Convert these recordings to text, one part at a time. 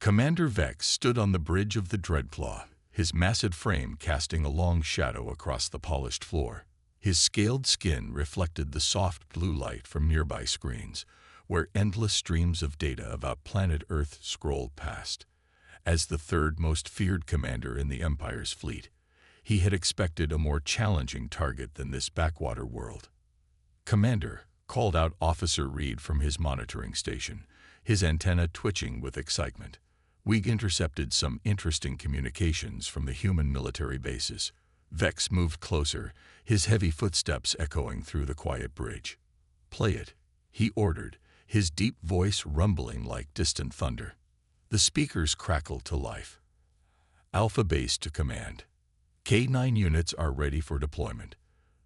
Commander Vex stood on the bridge of the Dreadclaw, his massive frame casting a long shadow across the polished floor. His scaled skin reflected the soft blue light from nearby screens, where endless streams of data about planet Earth scrolled past. As the third most feared commander in the Empire's fleet, he had expected a more challenging target than this backwater world. "Commander," called out Officer Reed from his monitoring station, his antenna twitching with excitement. "We intercepted some interesting communications from the human military bases." Vex moved closer, his heavy footsteps echoing through the quiet bridge. "Play it," he ordered, his deep voice rumbling like distant thunder. The speakers crackled to life. "Alpha Base to command. K9 units are ready for deployment.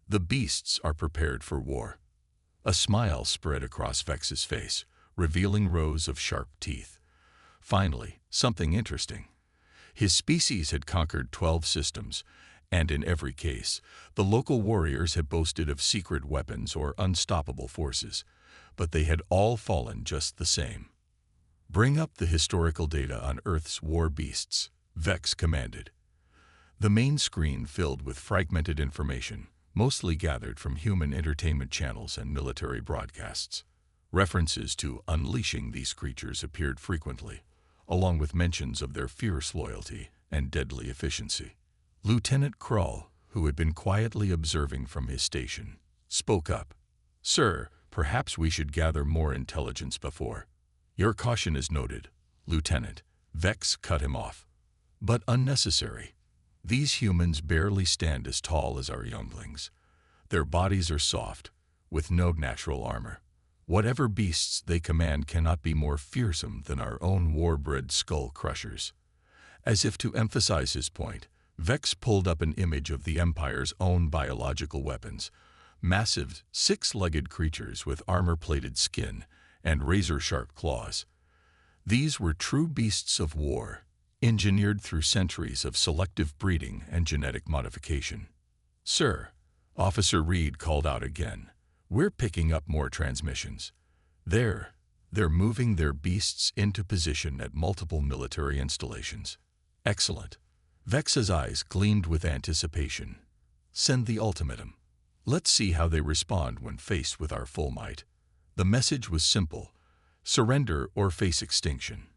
The beasts are prepared for war." A smile spread across Vex's face, revealing rows of sharp teeth. Finally, something interesting. His species had conquered 12 systems, and in every case, the local warriors had boasted of secret weapons or unstoppable forces, but they had all fallen just the same. "Bring up the historical data on Earth's war beasts," Vex commanded. The main screen filled with fragmented information, mostly gathered from human entertainment channels and military broadcasts. References to unleashing these creatures appeared frequently, along with mentions of their fierce loyalty and deadly efficiency. Lieutenant Krull, who had been quietly observing from his station, spoke up. "Sir, perhaps we should gather more intelligence before." "Your caution is noted, Lieutenant," Vex cut him off. "But unnecessary. These humans barely stand as tall as our younglings. Their bodies are soft, with no natural armor. Whatever beasts they command cannot be more fearsome than our own war-bred skull crushers." As if to emphasize his point, Vex pulled up an image of the Empire's own biological weapons, massive, six-legged creatures with armor-plated skin and razor-sharp claws. These were true beasts of war, engineered through centuries of selective breeding and genetic modification. "Sir," Officer Reed called out again, "we're picking up more transmissions. They're moving their beasts into position at multiple military installations." "Excellent." Vex's eyes gleamed with anticipation. "Send the ultimatum. Let's see how they respond when faced with our full might." The message was simple: surrender or face extinction.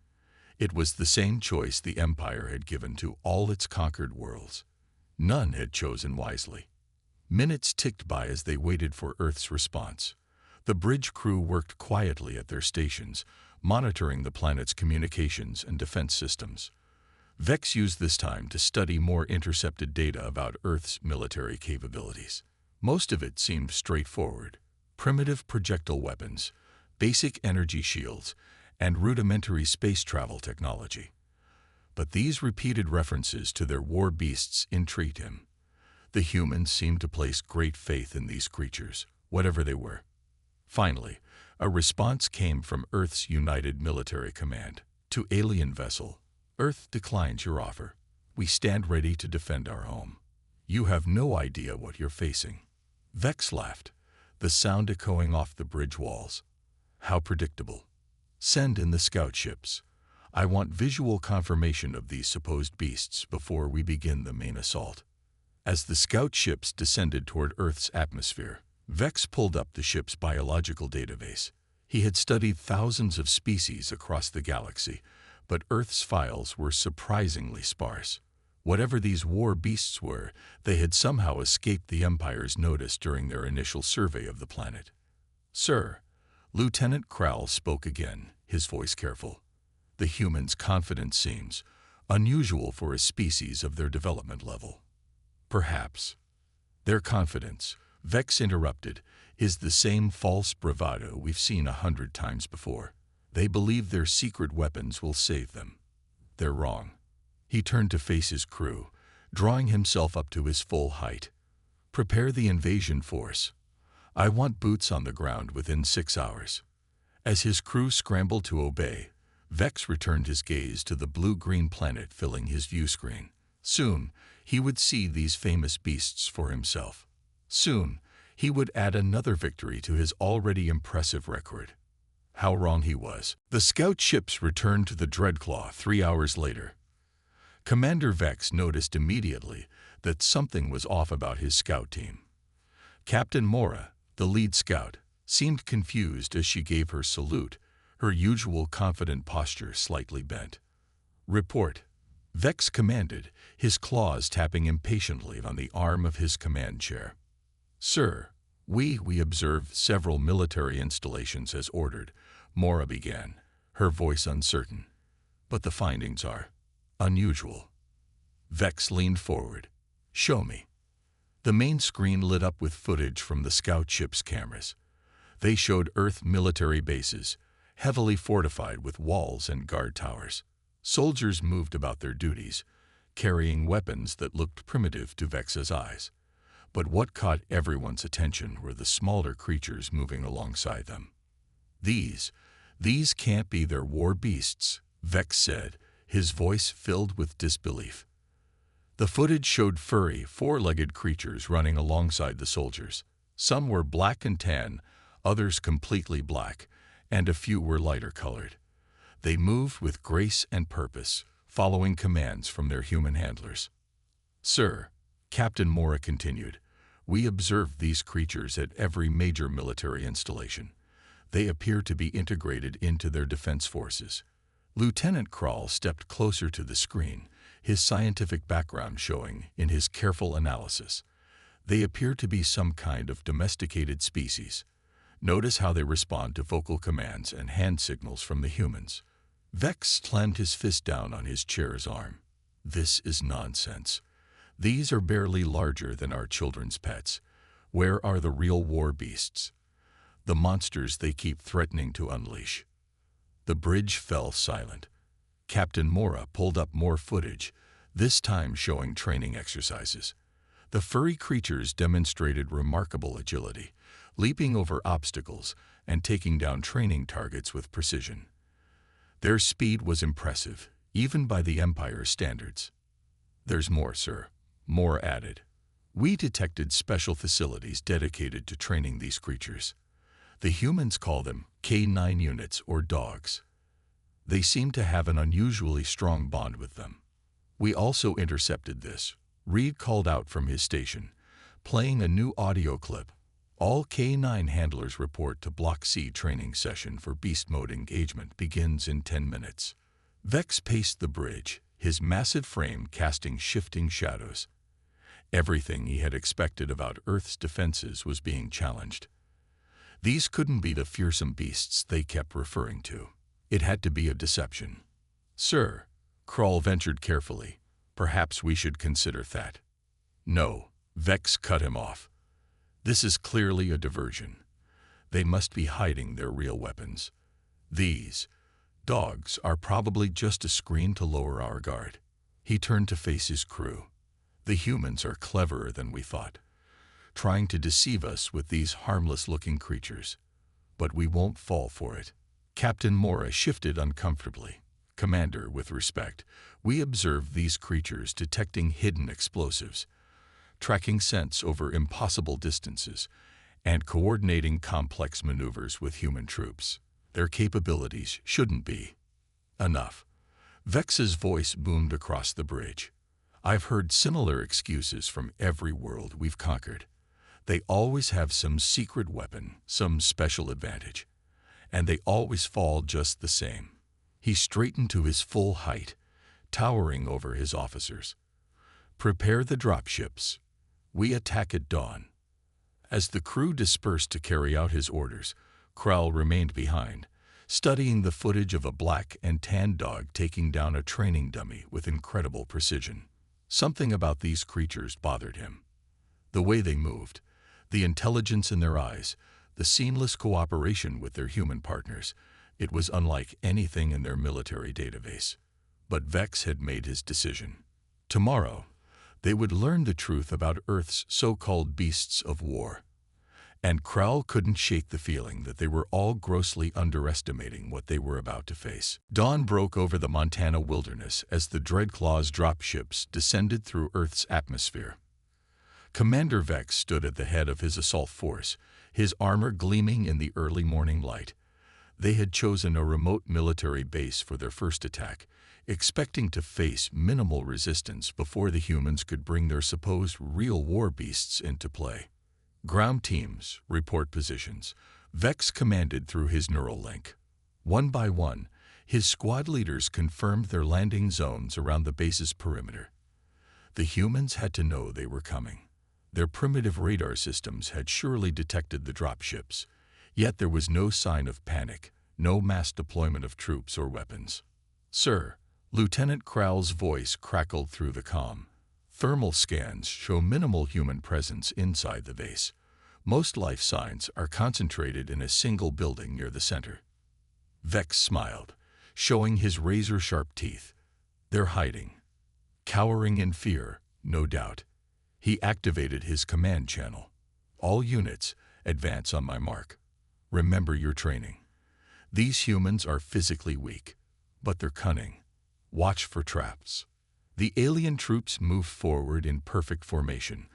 It was the same choice the Empire had given to all its conquered worlds. None had chosen wisely. Minutes ticked by as they waited for Earth's response. The bridge crew worked quietly at their stations, monitoring the planet's communications and defense systems. Vex used this time to study more intercepted data about Earth's military capabilities. Most of it seemed straightforward: primitive projectile weapons, basic energy shields, and rudimentary space travel technology. But these repeated references to their war beasts intrigued him. The humans seemed to place great faith in these creatures, whatever they were. Finally, a response came from Earth's United Military Command. "To alien vessel, Earth declines your offer. We stand ready to defend our home. You have no idea what you're facing." Vex laughed, the sound echoing off the bridge walls. "How predictable. Send in the scout ships. I want visual confirmation of these supposed beasts before we begin the main assault." As the scout ships descended toward Earth's atmosphere, Vex pulled up the ship's biological database. He had studied thousands of species across the galaxy, but Earth's files were surprisingly sparse. Whatever these war beasts were, they had somehow escaped the Empire's notice during their initial survey of the planet. "Sir," Lieutenant Krull spoke again, his voice careful. "The humans' confidence seems unusual for a species of their development level." "Perhaps. Their confidence," Vex interrupted, "is the same false bravado we've seen 100 times before. They believe their secret weapons will save them. They're wrong." He turned to face his crew, drawing himself up to his full height. "Prepare the invasion force. I want boots on the ground within 6 hours." As his crew scrambled to obey, Vex returned his gaze to the blue-green planet filling his view screen. Soon, he would see these famous beasts for himself. Soon, he would add another victory to his already impressive record. How wrong he was. The scout ships returned to the Dreadclaw 3 hours later. Commander Vex noticed immediately that something was off about his scout team. Captain Mora, the lead scout, seemed confused as she gave her salute, her usual confident posture slightly bent. "Report," Vex commanded, his claws tapping impatiently on the arm of his command chair. "Sir, we observed several military installations as ordered," Mora began, her voice uncertain. "But the findings are unusual." Vex leaned forward. "Show me." The main screen lit up with footage from the scout ship's cameras. They showed Earth military bases, heavily fortified with walls and guard towers. Soldiers moved about their duties, carrying weapons that looked primitive to Vex's eyes. But what caught everyone's attention were the smaller creatures moving alongside them. These can't be their war beasts," Vex said, his voice filled with disbelief. The footage showed furry, four-legged creatures running alongside the soldiers. Some were black and tan, others completely black, and a few were lighter colored. They moved with grace and purpose, following commands from their human handlers. "Sir," Captain Mora continued, "we observed these creatures at every major military installation. They appear to be integrated into their defense forces." Lieutenant Krall stepped closer to the screen, his scientific background showing in his careful analysis. "They appear to be some kind of domesticated species. Notice how they respond to vocal commands and hand signals from the humans." Vex slammed his fist down on his chair's arm. "This is nonsense. These are barely larger than our children's pets. Where are the real war beasts? The monsters they keep threatening to unleash?" The bridge fell silent. Captain Mora pulled up more footage, this time showing training exercises. The furry creatures demonstrated remarkable agility, leaping over obstacles and taking down training targets with precision. Their speed was impressive, even by the Empire's standards. "There's more, sir," Mora added. "We detected special facilities dedicated to training these creatures. The humans call them K9 units or dogs. They seem to have an unusually strong bond with them. We also intercepted this," Reed called out from his station, playing a new audio clip. "All K9 handlers report to Block C. Training session for beast mode engagement begins in 10 minutes. Vex paced the bridge, his massive frame casting shifting shadows. Everything he had expected about Earth's defenses was being challenged. These couldn't be the fearsome beasts they kept referring to. It had to be a deception. "Sir," Krall ventured carefully, "perhaps we should consider that." "No," Vex cut him off. "This is clearly a diversion. They must be hiding their real weapons. These dogs are probably just a screen to lower our guard." He turned to face his crew. "The humans are cleverer than we thought, trying to deceive us with these harmless-looking creatures. But we won't fall for it." Captain Mora shifted uncomfortably. "Commander, with respect, we observed these creatures detecting hidden explosives, tracking scents over impossible distances, and coordinating complex maneuvers with human troops. Their capabilities shouldn't be enough." Vex's voice boomed across the bridge. "I've heard similar excuses from every world we've conquered. They always have some secret weapon, some special advantage. And they always fall just the same." He straightened to his full height, towering over his officers. "Prepare the dropships. We attack at dawn." As the crew dispersed to carry out his orders, Krall remained behind, studying the footage of a black and tan dog taking down a training dummy with incredible precision. Something about these creatures bothered him. The way they moved, the intelligence in their eyes, the seamless cooperation with their human partners. It was unlike anything in their military database. But Vex had made his decision. Tomorrow, they would learn the truth about Earth's so-called beasts of war. And Krall couldn't shake the feeling that they were all grossly underestimating what they were about to face. Dawn broke over the Montana wilderness as the Dreadclaw's dropships descended through Earth's atmosphere. Commander Vex stood at the head of his assault force, his armor gleaming in the early morning light. They had chosen a remote military base for their first attack, expecting to face minimal resistance before the humans could bring their supposed real war beasts into play. Ground teams, report positions. Vex commanded through his neural link. One by one, his squad leaders confirmed their landing zones around the base's perimeter. The humans had to know they were coming. Their primitive radar systems had surely detected the dropships, yet there was no sign of panic, no mass deployment of troops or weapons. "Sir," Lieutenant Crowell's voice crackled through the comm. "Thermal scans show minimal human presence inside the base. Most life signs are concentrated in a single building near the center." Vex smiled, showing his razor-sharp teeth. "They're hiding. Cowering in fear, no doubt." He activated his command channel. "All units, advance on my mark. Remember your training. These humans are physically weak, but they're cunning. Watch for traps." The alien troops moved forward in perfect formation,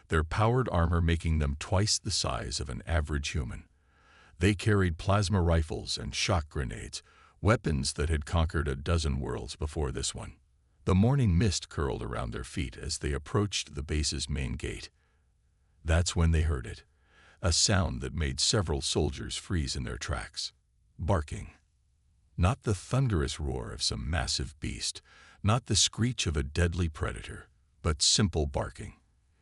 their powered armor making them twice the size of an average human. They carried plasma rifles and shock grenades, weapons that had conquered a dozen worlds before this one. The morning mist curled around their feet as they approached the base's main gate. That's when they heard it, a sound that made several soldiers freeze in their tracks. Barking. Not the thunderous roar of some massive beast, not the screech of a deadly predator, but simple barking.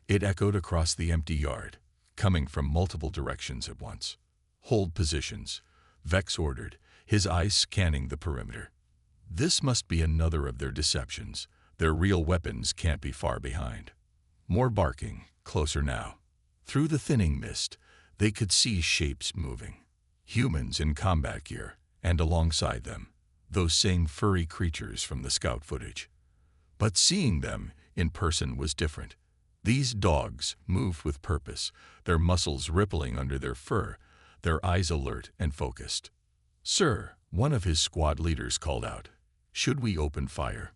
It echoed across the empty yard, coming from multiple directions at once. "Hold positions," Vex ordered, his eyes scanning the perimeter. This must be another of their deceptions. Their real weapons can't be far behind. More barking, closer now. Through the thinning mist, they could see shapes moving. Humans in combat gear, and alongside them, those same furry creatures from the scout footage. But seeing them in person was different. These dogs moved with purpose, their muscles rippling under their fur, their eyes alert and focused. "Sir," one of his squad leaders called out, "should we open fire?"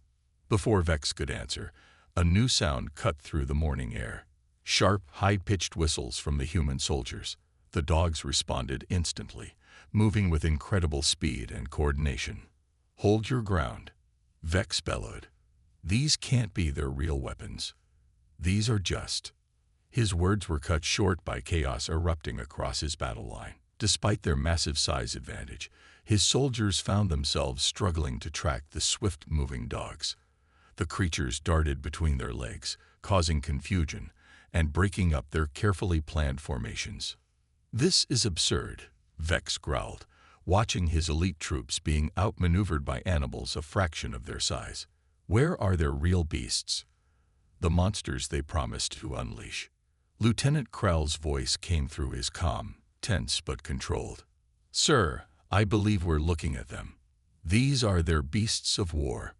Before Vex could answer, a new sound cut through the morning air. Sharp, high-pitched whistles from the human soldiers. The dogs responded instantly, moving with incredible speed and coordination. "Hold your ground," Vex bellowed. "These can't be their real weapons. These are just..." His words were cut short by chaos erupting across his battle line. Despite their massive size advantage, his soldiers found themselves struggling to track the swift-moving dogs. The creatures darted between their legs, causing confusion and breaking up their carefully planned formations. "This is absurd," Vex growled, watching his elite troops being outmaneuvered by animals a fraction of their size. "Where are their real beasts? The monsters they promised to unleash?" Lieutenant Krell's voice came through his comm, tense but controlled. "Sir, I believe we're looking at them. These are their beasts of war."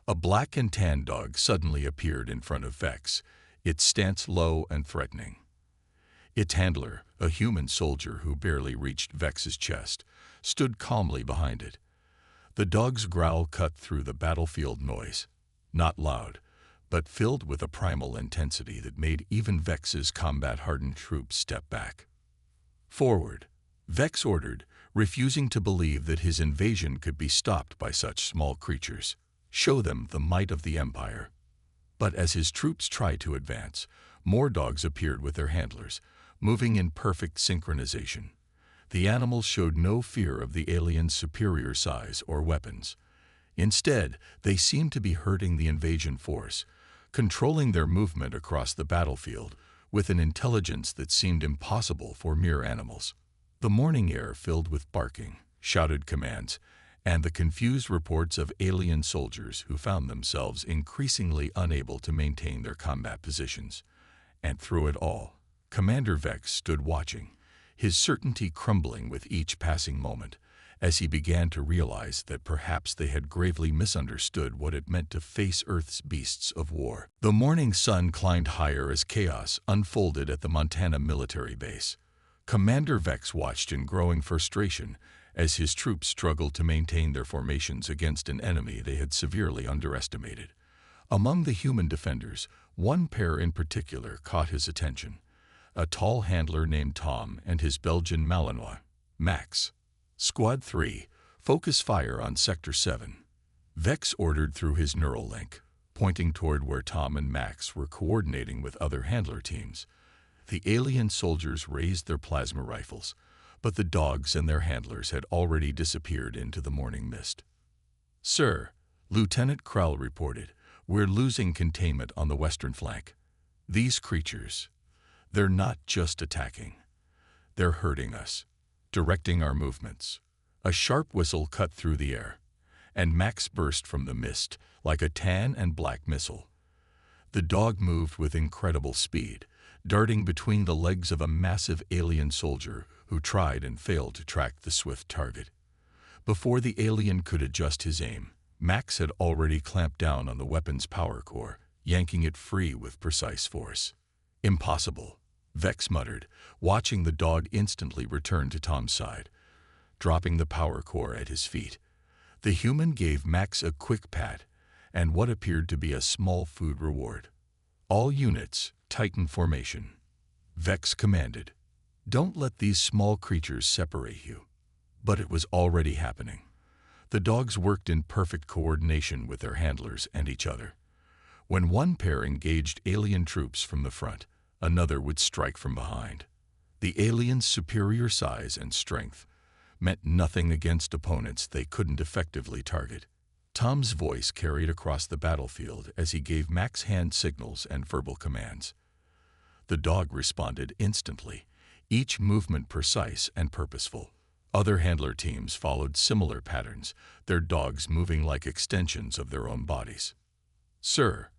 A black and tan dog suddenly appeared in front of Vex, its stance low and threatening. Its handler, a human soldier who barely reached Vex's chest, stood calmly behind it. The dog's growl cut through the battlefield noise, not loud, but filled with a primal intensity that made even Vex's combat-hardened troops step back. "Forward," Vex ordered, refusing to believe that his invasion could be stopped by such small creatures. "Show them the might of the Empire." But as his troops tried to advance, more dogs appeared with their handlers, moving in perfect synchronization. The animals showed no fear of the aliens' superior size or weapons. Instead, they seemed to be herding the invasion force, controlling their movement across the battlefield with an intelligence that seemed impossible for mere animals. The morning air filled with barking, shouted commands, and the confused reports of alien soldiers who found themselves increasingly unable to maintain their combat positions. And through it all, Commander Vex stood watching, his certainty crumbling with each passing moment, as he began to realize that perhaps they had gravely misunderstood what it meant to face Earth's beasts of war. The morning sun climbed higher as chaos unfolded at the Montana military base. Commander Vex watched in growing frustration as his troops struggled to maintain their formations against an enemy they had severely underestimated. Among the human defenders, one pair in particular caught his attention: a tall handler named Tom and his Belgian Malinois, Max. Squad 3, focus fire on Sector 7. Vex ordered through his neural link, pointing toward where Tom and Max were coordinating with other handler teams. The alien soldiers raised their plasma rifles, but the dogs and their handlers had already disappeared into the morning mist. "Sir," Lieutenant Krell reported, "we're losing containment on the western flank. These creatures, they're not just attacking. They're hurting us, directing our movements." A sharp whistle cut through the air, and Max burst from the mist like a tan and black missile. The dog moved with incredible speed, darting between the legs of a massive alien soldier who tried and failed to track the swift target. Before the alien could adjust his aim, Max had already clamped down on the weapon's power core, yanking it free with precise force. "Impossible," Vex muttered, watching the dog instantly return to Tom's side, dropping the power core at his feet. The human gave Max a quick pat and what appeared to be a small food reward. "All units, tighten formation," Vex commanded. "Don't let these small creatures separate you." But it was already happening. The dogs worked in perfect coordination with their handlers and each other. When one pair engaged alien troops from the front, another would strike from behind. The aliens' superior size and strength meant nothing against opponents they couldn't effectively target. Tom's voice carried across the battlefield as he gave Max hand signals and verbal commands. The dog responded instantly, each movement precise and purposeful. Other handler teams followed similar patterns, their dogs moving like extensions of their own bodies. "Sir,"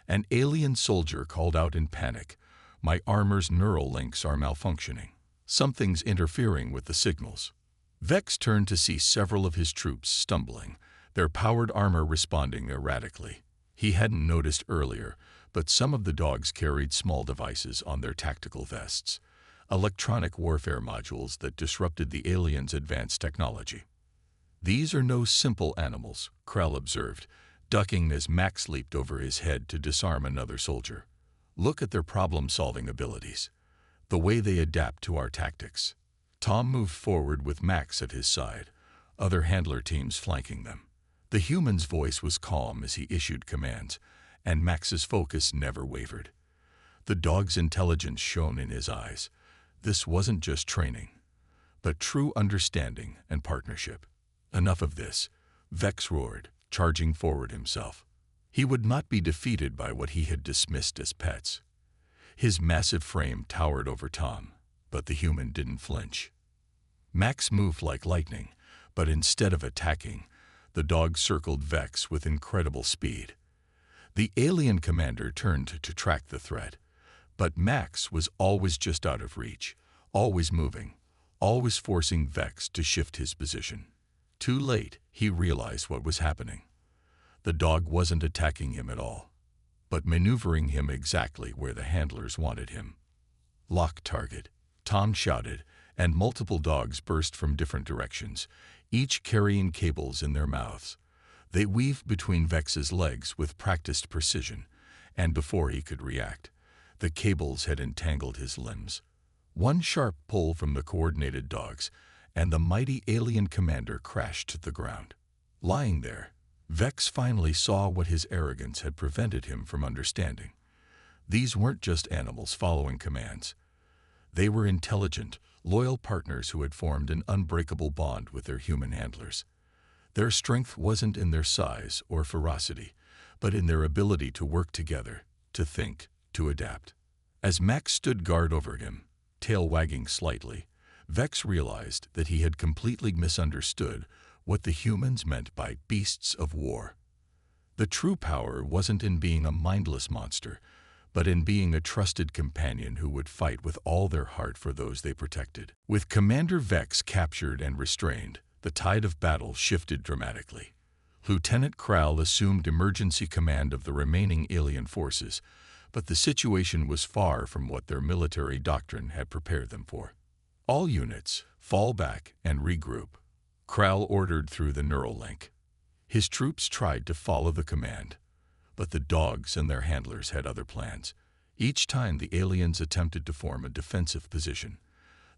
an alien soldier called out in panic, "my armor's neural links are malfunctioning. Something's interfering with the signals." Vex turned to see several of his troops stumbling, their powered armor responding erratically. He hadn't noticed earlier, but some of the dogs carried small devices on their tactical vests, electronic warfare modules that disrupted the aliens' advanced technology. "These are no simple animals," Krell observed, ducking as Max leaped over his head to disarm another soldier. "Look at their problem-solving abilities, the way they adapt to our tactics." Tom moved forward with Max at his side, other handler teams flanking them. The human's voice was calm as he issued commands, and Max's focus never wavered. The dog's intelligence shone in his eyes. This wasn't just training, but true understanding and partnership. "Enough of this," Vex roared, charging forward himself. He would not be defeated by what he had dismissed as pets. His massive frame towered over Tom, but the human didn't flinch. Max moved like lightning, but instead of attacking, the dog circled Vex with incredible speed. The alien commander turned to track the threat, but Max was always just out of reach, always moving, always forcing Vex to shift his position. Too late, he realized what was happening. The dog wasn't attacking him at all, but maneuvering him exactly where the handlers wanted him. "Lock target," Tom shouted, and multiple dogs burst from different directions, each carrying cables in their mouths. They weaved between Vex's legs with practiced precision, and before he could react, the cables had entangled his limbs. One sharp pull from the coordinated dogs, and the mighty alien commander crashed to the ground. Lying there, Vex finally saw what his arrogance had prevented him from understanding. These weren't just animals following commands. They were intelligent, loyal partners who had formed an unbreakable bond with their human handlers. Their strength wasn't in their size or ferocity, but in their ability to work together, to think, to adapt. As Max stood guard over him, tail wagging slightly, Vex realized that he had completely misunderstood what the humans meant by beasts of war. The true power wasn't in being a mindless monster, but in being a trusted companion who would fight with all their heart for those they protected. With Commander Vex captured and restrained, the tide of battle shifted dramatically. Lieutenant Krell assumed emergency command of the remaining alien forces, but the situation was far from what their military doctrine had prepared them for. "All units, fall back and regroup," Krell ordered through the neural link. His troops tried to follow the command, but the dogs and their handlers had other plans. Each time the aliens attempted to form a defensive position,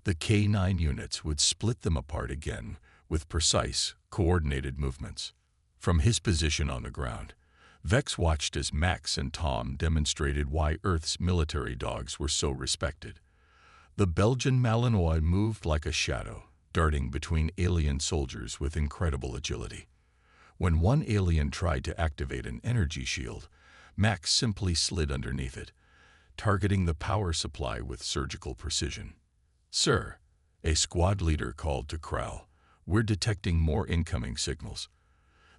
The K9 units would split them apart again with precise, coordinated movements. From his position on the ground, Vex watched as Max and Tom demonstrated why Earth's military dogs were so respected. The Belgian Malinois moved like a shadow, darting between alien soldiers with incredible agility. When one alien tried to activate an energy shield, Max simply slid underneath it, targeting the power supply with surgical precision. "Sir," a squad leader called to Krall, "we're detecting more incoming signals.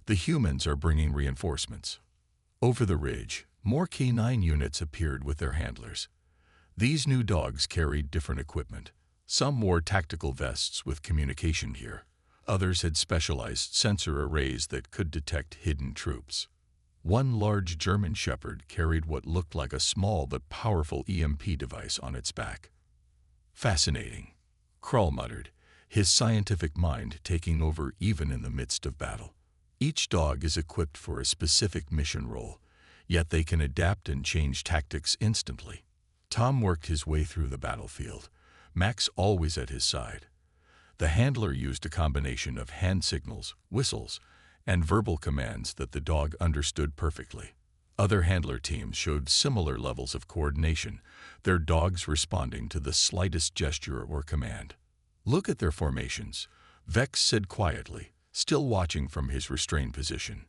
The humans are bringing reinforcements." Over the ridge, more K9 units appeared with their handlers. These new dogs carried different equipment. Some wore tactical vests with communication gear. Others had specialized sensor arrays that could detect hidden troops. One large German Shepherd carried what looked like a small but powerful EMP device on its back. "Fascinating," Krall muttered, his scientific mind taking over even in the midst of battle. Each dog is equipped for a specific mission role, yet they can adapt and change tactics instantly. Tom worked his way through the battlefield, Max always at his side. The handler used a combination of hand signals, whistles, and verbal commands that the dog understood perfectly. Other handler teams showed similar levels of coordination, their dogs responding to the slightest gesture or command. "Look at their formations," Vex said quietly, still watching from his restrained position.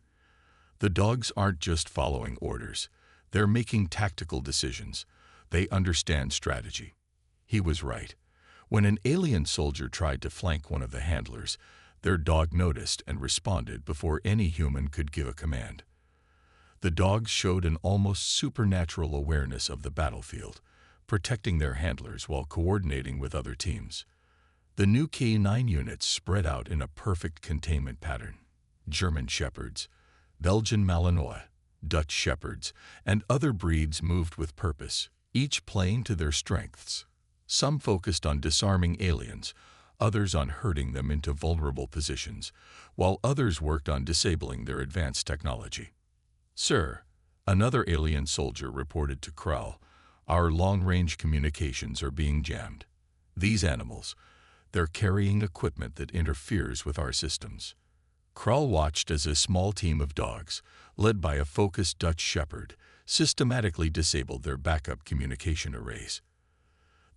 "The dogs aren't just following orders, they're making tactical decisions. They understand strategy." He was right. When an alien soldier tried to flank one of the handlers, their dog noticed and responded before any human could give a command. The dogs showed an almost supernatural awareness of the battlefield, protecting their handlers while coordinating with other teams. The new K9 units spread out in a perfect containment pattern. German Shepherds, Belgian Malinois, Dutch Shepherds, and other breeds moved with purpose, each playing to their strengths. Some focused on disarming aliens, others on herding them into vulnerable positions, while others worked on disabling their advanced technology. "Sir," another alien soldier reported to Krall, "our long-range communications are being jammed. These animals, they're carrying equipment that interferes with our systems." Krall watched as a small team of dogs, led by a focused Dutch Shepherd, systematically disabled their backup communication arrays.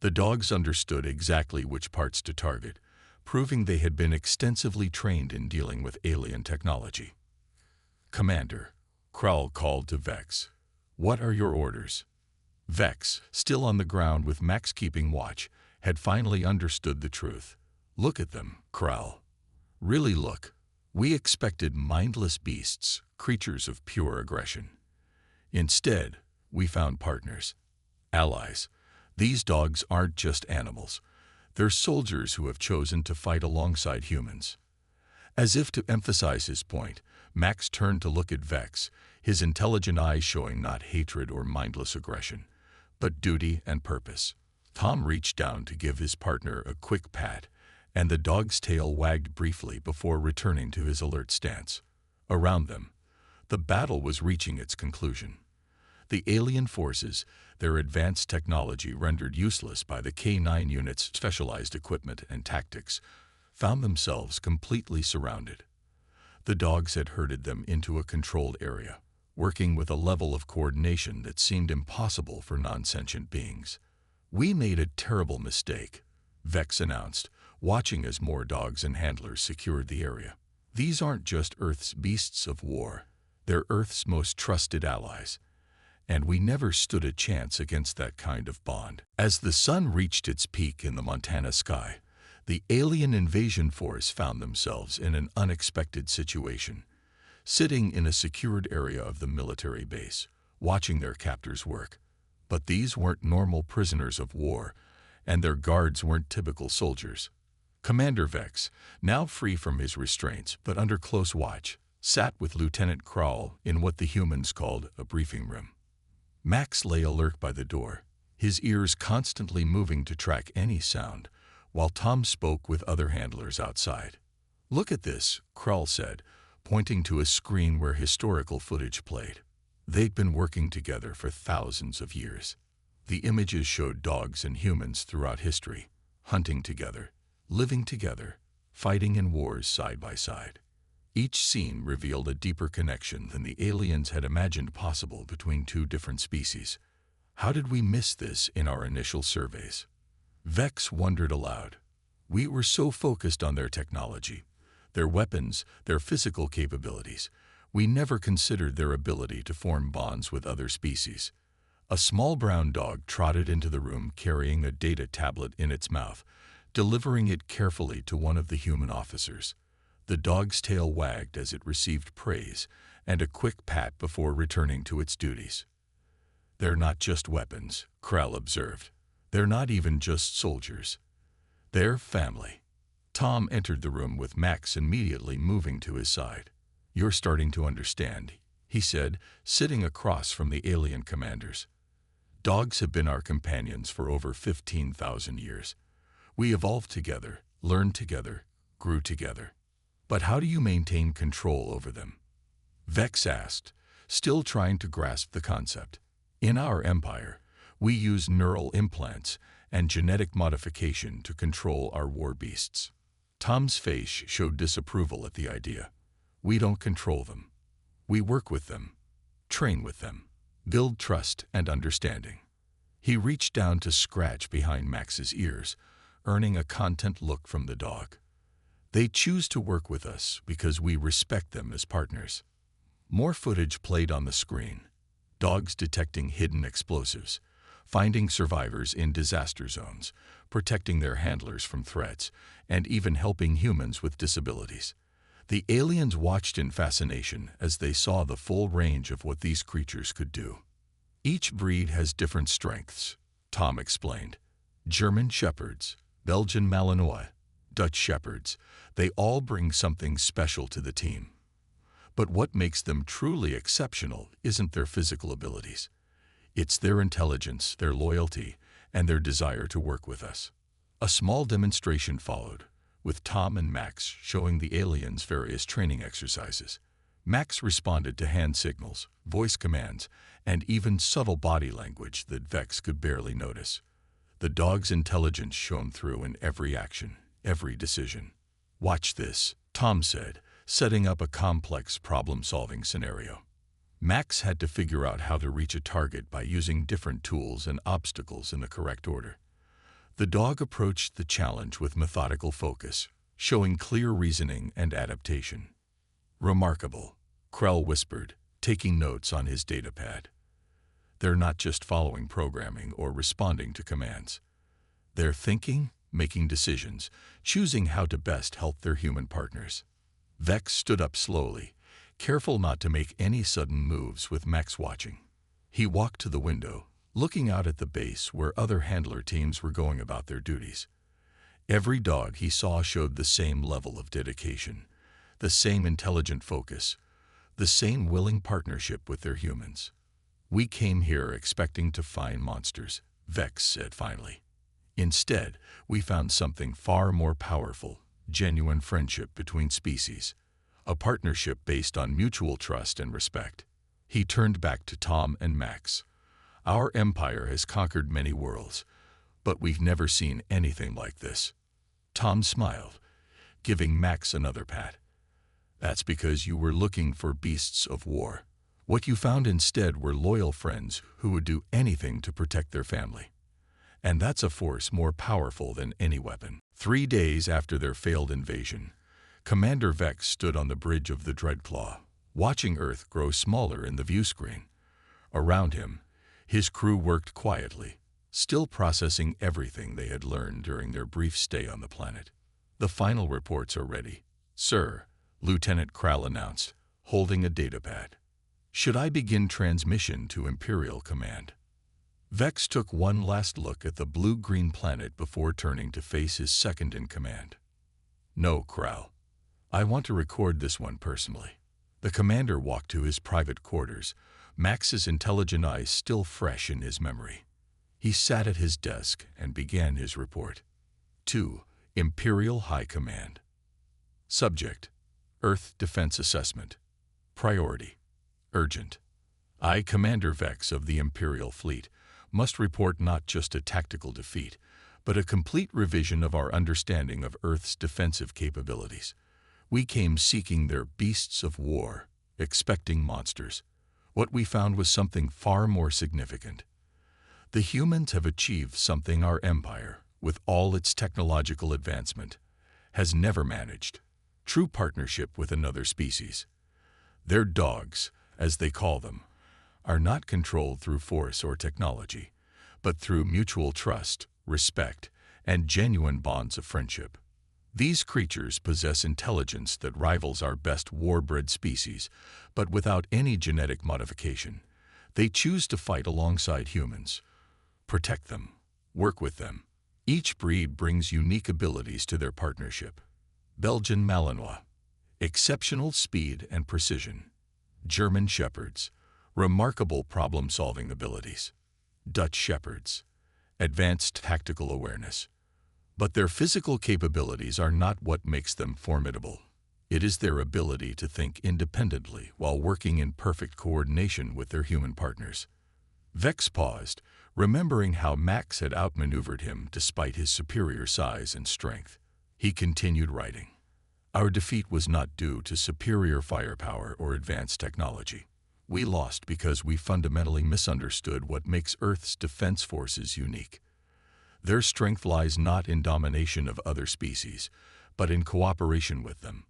The dogs understood exactly which parts to target, proving they had been extensively trained in dealing with alien technology. "Commander," Krall called to Vex, "what are your orders?" Vex, still on the ground with Max keeping watch, had finally understood the truth. "Look at them, Krall. Really look. We expected mindless beasts, creatures of pure aggression. Instead, we found partners, allies. These dogs aren't just animals. They're soldiers who have chosen to fight alongside humans." As if to emphasize his point, Max turned to look at Vex, his intelligent eyes showing not hatred or mindless aggression, but duty and purpose. Tom reached down to give his partner a quick pat, and the dog's tail wagged briefly before returning to his alert stance. Around them, the battle was reaching its conclusion. The alien forces, their advanced technology rendered useless by the K9 unit's specialized equipment and tactics, found themselves completely surrounded. The dogs had herded them into a controlled area, working with a level of coordination that seemed impossible for non-sentient beings. "We made a terrible mistake," Vex announced, watching as more dogs and handlers secured the area. "These aren't just Earth's beasts of war, they're Earth's most trusted allies. And we never stood a chance against that kind of bond." As the sun reached its peak in the Montana sky, the alien invasion force found themselves in an unexpected situation, sitting in a secured area of the military base, watching their captors work. But these weren't normal prisoners of war, and their guards weren't typical soldiers. Commander Vex, now free from his restraints but under close watch, sat with Lieutenant Krall in what the humans called a briefing room. Max lay alert by the door, his ears constantly moving to track any sound, while Tom spoke with other handlers outside. "Look at this," Krall said, pointing to a screen where historical footage played. They'd been working together for thousands of years. The images showed dogs and humans throughout history, hunting together, living together, fighting in wars side by side. Each scene revealed a deeper connection than the aliens had imagined possible between two different species. How did we miss this in our initial surveys? Vex wondered aloud. We were so focused on their technology, their weapons, their physical capabilities. We never considered their ability to form bonds with other species. A small brown dog trotted into the room carrying a data tablet in its mouth, delivering it carefully to one of the human officers. The dog's tail wagged as it received praise and a quick pat before returning to its duties. They're not just weapons, Krell observed. They're not even just soldiers. They're family. Tom entered the room with Max immediately moving to his side. You're starting to understand, he said, sitting across from the alien commanders. Dogs have been our companions for over 15,000 years. We evolved together, learned together, grew together. But how do you maintain control over them? Vex asked, still trying to grasp the concept. In our empire, we use neural implants and genetic modification to control our war beasts. Tom's face showed disapproval at the idea. We don't control them. We work with them, train with them, build trust and understanding. He reached down to scratch behind Max's ears, earning a content look from the dog. They choose to work with us because we respect them as partners. More footage played on the screen. Dogs detecting hidden explosives, finding survivors in disaster zones, protecting their handlers from threats, and even helping humans with disabilities. The aliens watched in fascination as they saw the full range of what these creatures could do. Each breed has different strengths, Tom explained. German Shepherds, Belgian Malinois, Dutch Shepherds, they all bring something special to the team. But what makes them truly exceptional isn't their physical abilities. It's their intelligence, their loyalty, and their desire to work with us. A small demonstration followed, with Tom and Max showing the aliens various training exercises. Max responded to hand signals, voice commands, and even subtle body language that Vex could barely notice. The dog's intelligence shone through in every action, every decision. Watch this, Tom said, setting up a complex problem-solving scenario. Max had to figure out how to reach a target by using different tools and obstacles in the correct order. The dog approached the challenge with methodical focus, showing clear reasoning and adaptation. Remarkable, Krell whispered, taking notes on his datapad. They're not just following programming or responding to commands. They're thinking, making decisions, choosing how to best help their human partners. Vex stood up slowly, careful not to make any sudden moves with Max watching. He walked to the window, looking out at the base where other handler teams were going about their duties. Every dog he saw showed the same level of dedication, the same intelligent focus, the same willing partnership with their humans. We came here expecting to find monsters, Vex said finally. Instead, we found something far more powerful, genuine friendship between species, a partnership based on mutual trust and respect. He turned back to Tom and Max. Our empire has conquered many worlds, but we've never seen anything like this. Tom smiled, giving Max another pat. That's because you were looking for beasts of war. What you found instead were loyal friends who would do anything to protect their family. And that's a force more powerful than any weapon. 3 days after their failed invasion, Commander Vex stood on the bridge of the Dreadclaw, watching Earth grow smaller in the view screen. Around him, his crew worked quietly, still processing everything they had learned during their brief stay on the planet. The final reports are ready, sir, Lieutenant Krell announced, holding a datapad. Should I begin transmission to Imperial Command? Vex took one last look at the blue-green planet before turning to face his second-in-command. No, Krell. I want to record this one personally. The commander walked to his private quarters, Max's intelligent eyes still fresh in his memory. He sat at his desk and began his report. 2. Imperial High Command. Subject: Earth Defense Assessment. Priority: Urgent. I, Commander Vex of the Imperial Fleet, must report not just a tactical defeat, but a complete revision of our understanding of Earth's defensive capabilities. We came seeking their beasts of war, expecting monsters. What we found was something far more significant. The humans have achieved something our empire, with all its technological advancement, has never managed: true partnership with another species. Their dogs, as they call them, are not controlled through force or technology, but through mutual trust, respect, and genuine bonds of friendship. These creatures possess intelligence that rivals our best war-bred species, but without any genetic modification. They choose to fight alongside humans, protect them, work with them. Each breed brings unique abilities to their partnership. Belgian Malinois, exceptional speed and precision. German Shepherds, remarkable problem-solving abilities. Dutch Shepherds, advanced tactical awareness. But their physical capabilities are not what makes them formidable. It is their ability to think independently while working in perfect coordination with their human partners. Vex paused, remembering how Max had outmaneuvered him despite his superior size and strength. He continued writing. Our defeat was not due to superior firepower or advanced technology. We lost because we fundamentally misunderstood what makes Earth's defense forces unique. Their strength lies not in domination of other species, but in cooperation with them.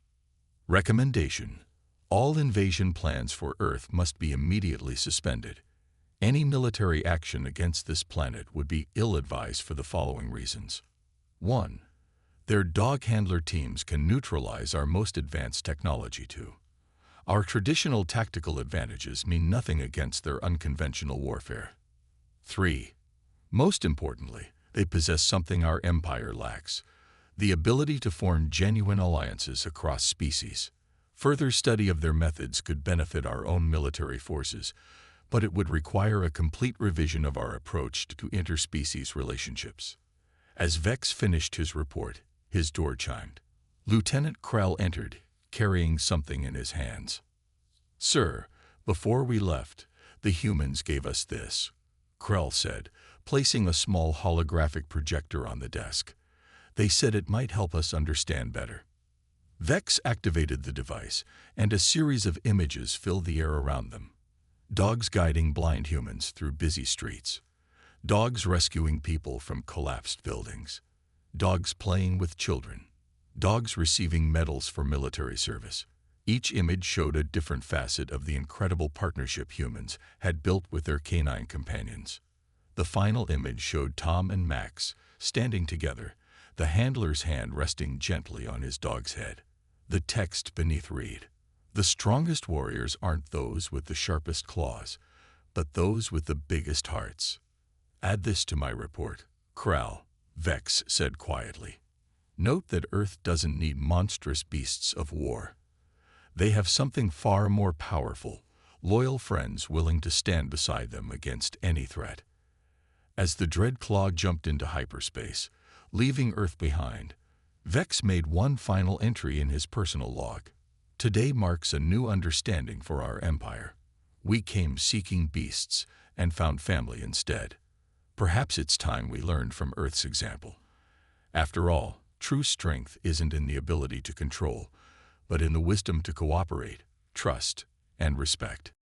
Recommendation: all invasion plans for Earth must be immediately suspended. Any military action against this planet would be ill-advised for the following reasons. 1. Their dog handler teams can neutralize our most advanced technology. 2. Our traditional tactical advantages mean nothing against their unconventional warfare. 3. Most importantly, they possess something our empire lacks: the ability to form genuine alliances across species. Further study of their methods could benefit our own military forces, but it would require a complete revision of our approach to interspecies relationships. As Vex finished his report, his door chimed. Lieutenant Krell entered, carrying something in his hands. "Sir, before we left, the humans gave us this," Krell said, placing a small holographic projector on the desk. "They said it might help us understand better." Vex activated the device, and a series of images filled the air around them. Dogs guiding blind humans through busy streets. Dogs rescuing people from collapsed buildings. Dogs playing with children. Dogs receiving medals for military service. Each image showed a different facet of the incredible partnership humans had built with their canine companions. The final image showed Tom and Max standing together, the handler's hand resting gently on his dog's head. The text beneath read, "The strongest warriors aren't those with the sharpest claws, but those with the biggest hearts." "Add this to my report, Krell," Vex said quietly. "Note that Earth doesn't need monstrous beasts of war. They have something far more powerful: loyal friends willing to stand beside them against any threat." As the Dreadclaw jumped into hyperspace, leaving Earth behind, Vex made one final entry in his personal log. "Today marks a new understanding for our empire. We came seeking beasts and found family instead. Perhaps it's time we learned from Earth's example. After all, true strength isn't in the ability to control, but in the wisdom to cooperate, trust, and respect."